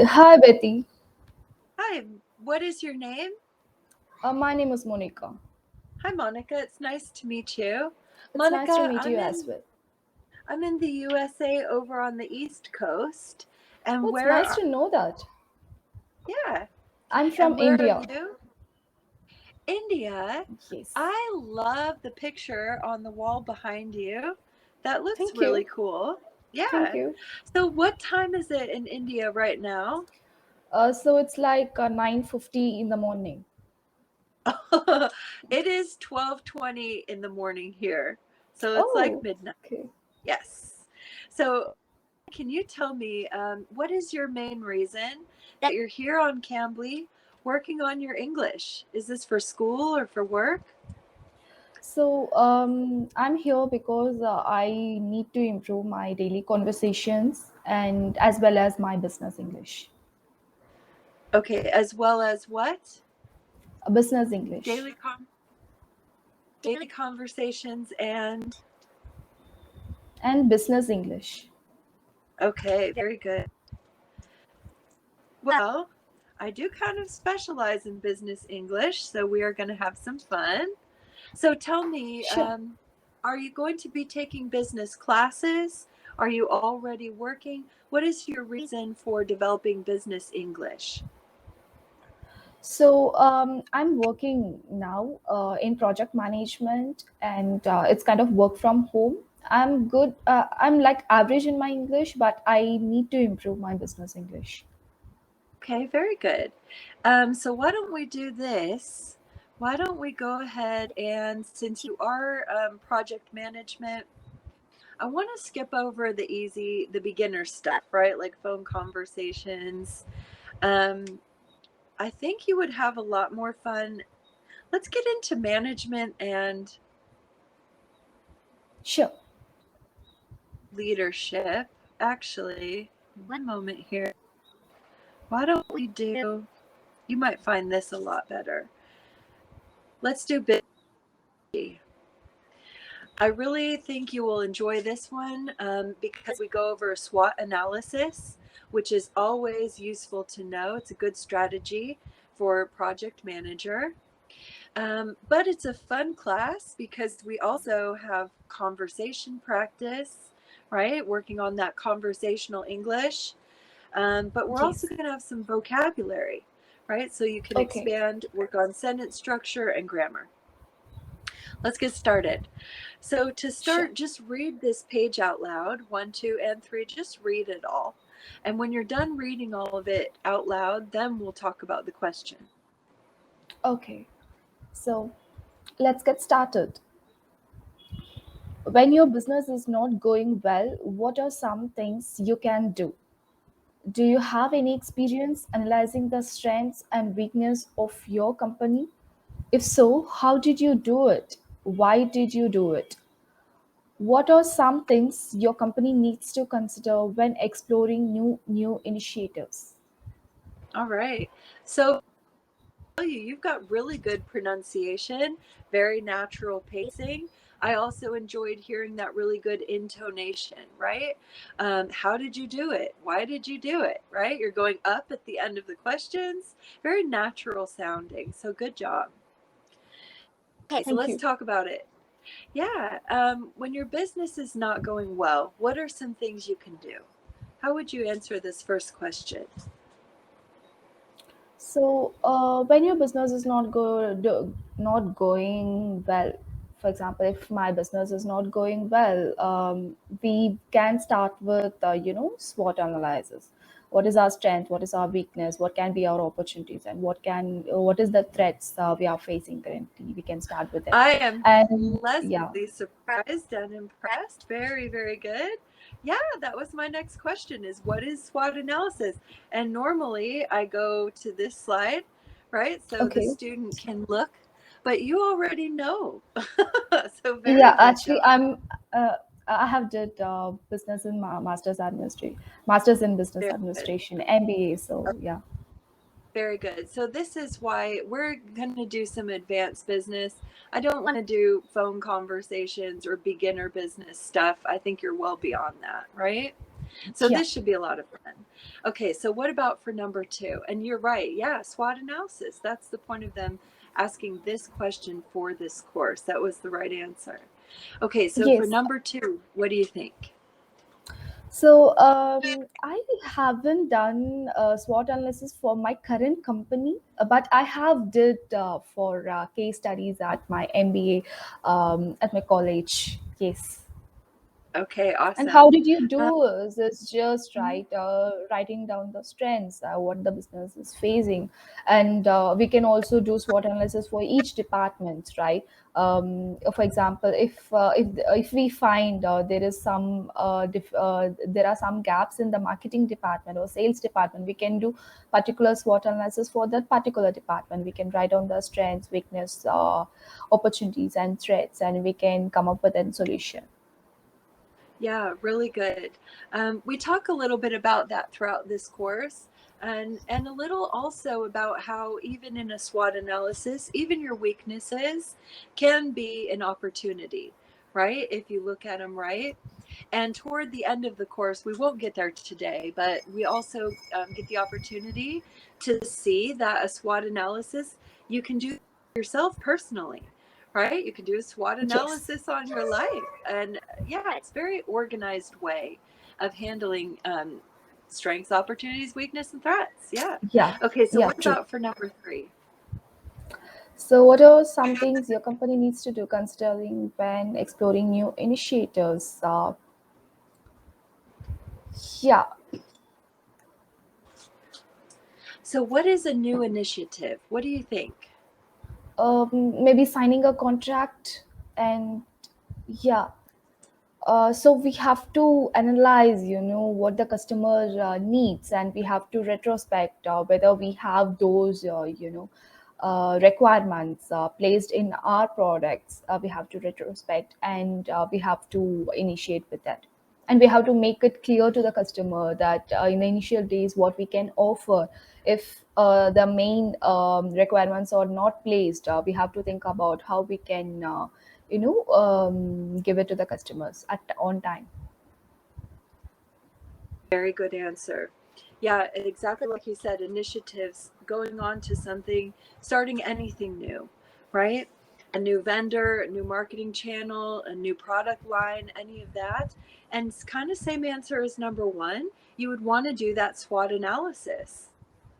Hi, Bethy. Hi, what is your name? My name is Monica. Hi, Monica. It's nice to meet you. It's nice to Monica, meet I'm you as in well. I'm in the USA over on the East Coast. Oh, And it's where nice are to know that. yeah, I'm and from where are India. you? India. Yes. I love the picture on the wall behind you. That looks Thank really you. cool. Thank Yeah. you. So what time is it in India right now? So it's like 9:50 in the morning. It is 12:20 in the morning here. So it's like Oh, midnight. okay. Yes. So can you tell me what is your main reason that you're here on Cambly working on your English? Is this for school or for work? So I'm here because I need to improve my daily conversations and as well as my business English. Okay, as well as what? Business English Daily daily conversations and and business English. okay, very good. Well, I do kind of specialize in business English, so we are going to have some fun. So tell me, Sure. are you going to be taking business classes? Are you already working? What is your reason for developing business English? So I'm working now in project management, and it's kind of work from home. I'm good. I'm like average in my English, but I need to improve my business English. Okay, very good. So why don't we do this? Why don't we go ahead and since you are project management, I want to skip over the beginner stuff, right? Like phone conversations. Um, I think you would have a lot more fun. Let's get into management and Sure. leadership. Actually, one moment here. Why don't we do, you might find this a lot better. Let's do busy. I really think you will enjoy this one because we go over a SWOT analysis, which is always useful to know. It's a good strategy for a project manager. But it's a fun class because we also have conversation practice, right? Working on that conversational English. But we're also Yes. going to have some vocabulary, right? So you can Okay. expand, work on sentence structure and grammar. Let's get started. So to Sure. start, just read this page out loud, 1, 2, and 3. Just read it all. And when you're done reading all of it out loud, then we'll talk about the question. Okay. So let's get started. When your business is not going well, what are some things you can do? Do you have any experience analyzing the strengths and weakness of your company? If so, how did you do it? Why did you do it? What are some things your company needs to consider when exploring new initiatives? All right. So you've got really good pronunciation, very natural pacing. I also enjoyed hearing that really good intonation, right? How did you do it? Why did you do it? Right? You're going up at the end of the questions. Very natural sounding. So good job. Okay, so Thank let's you. talk about it. Yeah. When your business is not going well, what are some things you can do? How would you answer this first question? So, when your business is not going well, for example, if my business is not going well, we can start with SWOT analysis. What is our strength? What is our weakness? What can be our opportunities? And what is the threats we are facing currently? We can start with it, I am and yeah. pleasantly surprised and impressed. Very, very good. Yeah, that was my next question is what is SWOT analysis? And normally I go to this slide, right? So the Okay. student can look, but you already know. So Yeah, very good actually, job. uh, I have did masters in business Very good. administration, MBA. So yeah. Very good. So this is why we're going to do some advanced business. I don't want to do phone conversations or beginner business stuff. I think you're well beyond that, right? So Yeah. this should be a lot of fun. Okay, so what about for number 2? And you're right. Yeah, SWOT analysis. That's the point of them asking this question for this course. That was the right answer. Okay, so for Yes. number 2, what do you think? So I haven't done SWOT analysis for my current company, but I have did for case studies at my MBA at my college. Yes. Okay, And how awesome. did you Um, do? Is this just mhm. writing down the strengths, what the business is facing, and we can also do SWOT analysis for each department, right? For example, if we find there are some gaps in the marketing department or sales department, we can do particular SWOT analysis for that particular department. We can write down the strengths, weakness, opportunities, and threats, and we can come up with a solution. Yeah, really good. We talk a little bit about that throughout this course, and a little also about how even in a SWOT analysis, even your weaknesses can be an opportunity, right? If you look at them right. And toward the end of the course, we won't get there today, but we also get the opportunity to see that a SWOT analysis you can do yourself personally, right? You can do a SWOT Yes. analysis on your life. And yeah, it's a very organized way of handling strengths, opportunities, weakness, and threats. Yeah. Yeah. Okay, so Yeah. what True. about for number 3? So, what are some things your company needs to do considering when exploring new initiatives? Yeah, So, what is a new initiative? What do you think? maybe signing a contract, and yeah. So we have to analyze, what the customer needs, and we have to retrospect whether we have those, requirements placed in our products. We have to retrospect, and we have to initiate with that. And we have to make it clear to the customer that in the initial days, what we can offer. If the main requirements are not placed, we have to think about how we can give it to the customers at on time. Very good answer. Yeah, exactly like you said, initiatives, going on to something, starting anything new, right? A new vendor, a new marketing channel, a new product line, any of that. And it's kind of same answer as number 1. You would want to do that SWOT analysis,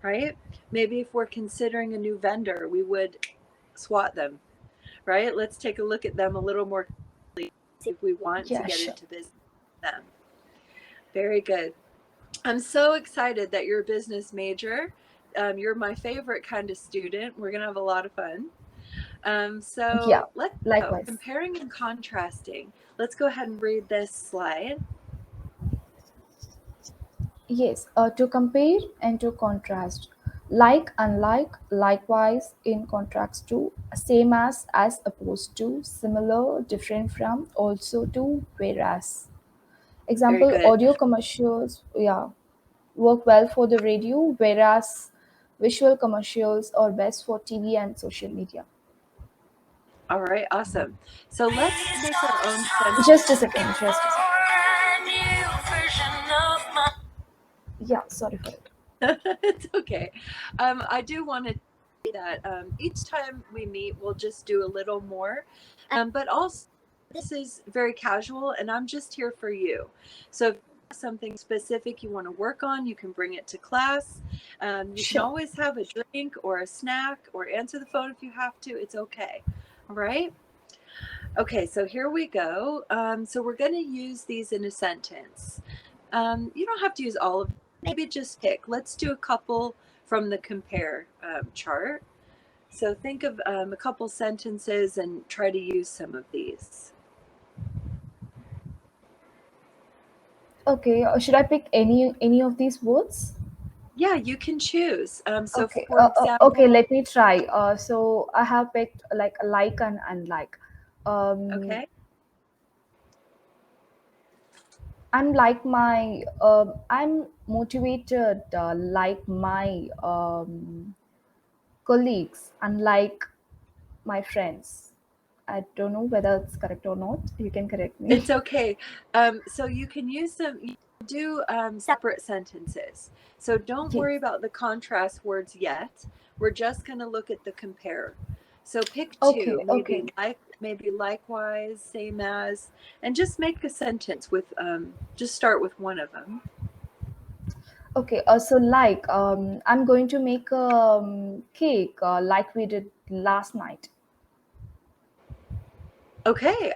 right? Maybe if we're considering a new vendor, we would SWOT them, right? Let's take a look at them a little more closely, see if we want to Yeah, get sure. into business with them. Very good. I'm so excited that you're a business major. You're my favorite kind of student. We're going to have a lot of fun. Yeah, So let's go. likewise. Comparing and contrasting. Let's go ahead and read this slide. Yes, to compare and to contrast, like, unlike, likewise, in contrast to, same as opposed to, similar, different from, also to, whereas. Very Example, good. audio commercials, yeah, work well for the radio, whereas visual commercials are best for TV and social media. All right, awesome. So let's take our own sentence. Just a second, just a second. Yeah, sorry for it. It's okay. I do want to say that each time we meet, we'll just do a little more. But also, this is very casual, and I'm just here for you. So if you have something specific you want to work on, you can bring it to class. You can Sure. always have a drink or a snack or answer the phone if you have to. It's okay. All right. Okay, so here we go. So we're going to use these in a sentence. You don't have to use all of them. Maybe just pick. Let's do a couple from the compare chart. So think of a couple sentences and try to use some of these. Okay, should I pick any of these words? Yeah, you can choose. So Okay, for okay, example, let me try. So I have picked like and unlike. Um, okay, I'm motivated like my colleagues, unlike my friends. I don't know whether it's correct or not. You can correct me. it's okay. So you can use some do separate sentences. So don't Yes. worry about the contrast words yet. We're just going to look at the compare. So pick Okay, two, okay. maybe likewise, same as, and just make a sentence with, just start with one of them. Okay, so like I'm going to make a cake like we did last night. Okay,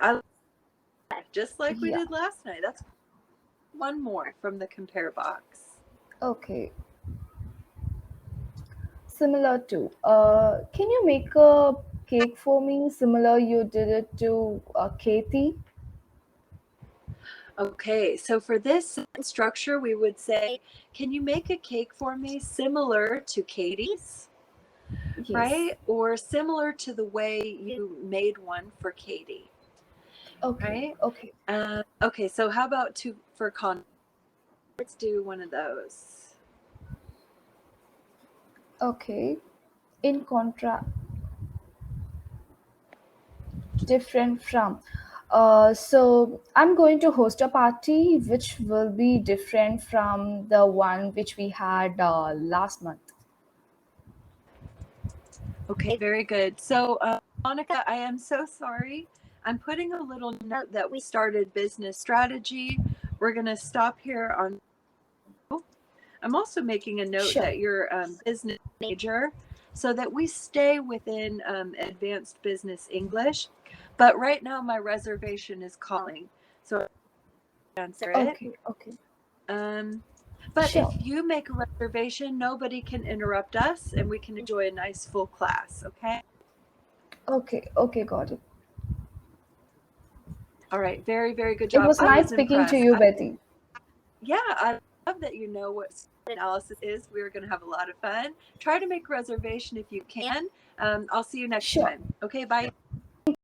just like we Yeah. did last night. That's one more from the compare box. Okay. Similar to. Can you make a cake for me? Similar you did it to Katie. Okay, so for this structure, we would say, can you make a cake for me similar to Katie's? Yes. Right? Or similar to the way you made one for Katie, Okay. right? Okay. Okay, so how about for con? Let's do one of those. Okay. In contrast, different from. So I'm going to host a party which will be different from the one which we had last month. Okay, very good. So, Monica, I am so sorry. I'm putting a little note that we started business strategy. We're going to stop here on. I'm also making a note Sure. that you're business major so that we stay within advanced business English. But right now, my reservation is calling. So I'll answer it. Okay. Okay. Um, but Sure. if you make a reservation, nobody can interrupt us and we can enjoy a nice full class. Okay. Okay. Okay. Got it. All right. Very, very good It job. was I nice was speaking to impressed. you, Bethy. Yeah, I love that you know what SWOT analysis is. We're going to have a lot of fun. Try to make a reservation if you can. I'll see you next Sure. time. Okay, bye.